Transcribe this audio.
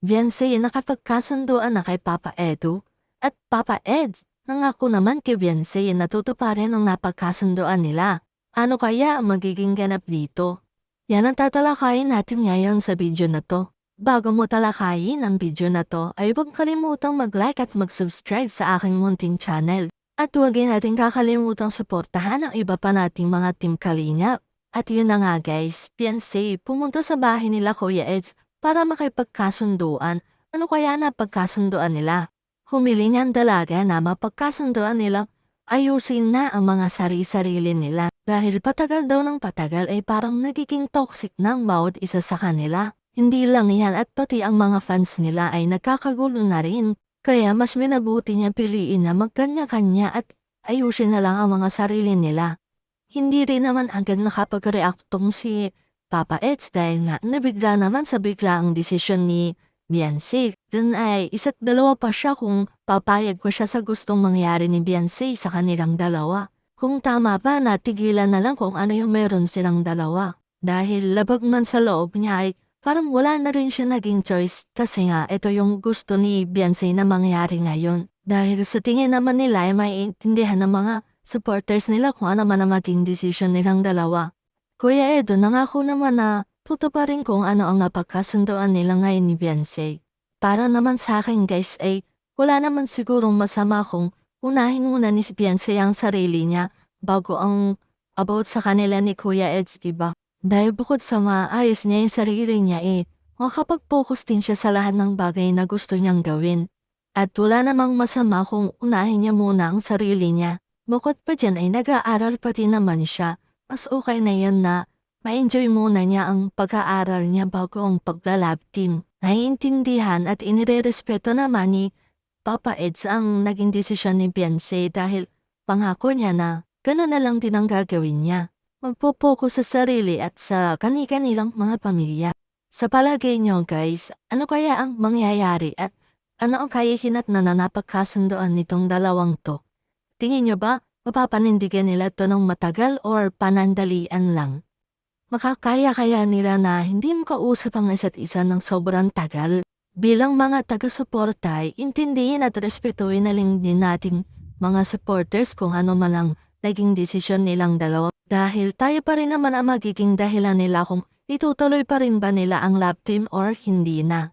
Beyonce nakapagkasunduan na kay Papa Edu at Papa Eds. Nangako naman kay Beyonce na tutuparin ang napagkasunduan nila. Ano kaya ang magiging ganap dito? Yan ang tatalakayin natin ngayon sa video na to. Bago mo talakayin ang video na to ay huwag kalimutang mag-like at mag-subscribe sa aking munting channel. At huwag din natin kakalimutang suportahan ang iba pa nating mga Team Kalingap. At yun na nga guys, Beyonce pumunta sa bahay nila Kuya Eds para makipagkasunduan. Ano kaya na pagkasunduan nila? Humiling ang dalaga na mapagkasunduan nila ayusin na ang mga sari-sarili nila dahil patagal daw ng patagal ay parang nagiging toxic ng bawat isa sa kanila. Hindi lang yan at pati ang mga fans nila ay nagkakagulo na rin. Kaya mas minabuti niya piliin na magkanya-kanya at ayusin na lang ang mga sarili nila. Hindi rin naman agad nakapag-react tong si Papa Eds dahil nga nabigla naman sa biglaang desisyon ni Beyonce. Dun ay isa't dalawa pa siya kung papayag ko siya sa gustong mangyari ni Beyonce sa kanilang dalawa. Kung tama pa natigilan na lang kung ano yung meron silang dalawa. Dahil labag man sa loob niya ay parang wala na rin siya naging choice kasi nga ito yung gusto ni Beyonce na mangyari ngayon. Dahil sa tingin naman nila ay maiintindihan ng mga supporters nila kung ano man ang maging decision nilang dalawa. Kuya Edo nangako naman na tutuparin kung ano ang napagkasunduan nila ngayon ni Beyonce. Para naman sa akin guys ay wala naman sigurong masama kung unahin muna ni Beyonce ang sarili niya bago ang about sa kanila ni Kuya Eds, diba? Dahil bukod sa maayos niya yung sarili niya makapag-focus din siya sa lahat ng bagay na gusto niyang gawin. At wala namang masama kung unahin niya muna ang sarili niya. Bukod pa dyan ay nag-aaral pati naman siya. Mas okay na yun na ma-enjoy muna niya ang pag-aaral niya bago ang pagla-lab team. Naiintindihan at inirerespeto naman ni Papa Eds ang naging desisyon ni Beyonce dahil pangako niya na gano'n na lang din ang gagawin niya. Magpo-focus sa sarili at sa kani-kanilang mga pamilya. Sa palagay niyo guys, ano kaya ang mangyayari at ano ang kahihinat na napagkasunduan nitong dalawang to? Tingin niyo ba mapapanindigan nila to ng matagal or panandalian lang? Makakaya kaya nila na hindi makausap ang isa't isa ng sobrang tagal? Bilang mga taga-suporta ay intindihin at respetuhin na lang din nating mga supporters kung ano man ang naging desisyon nilang dalawa. Dahil tayo pa rin naman ang magiging dahilan nila kung itutuloy pa rin ba nila ang love team or hindi na.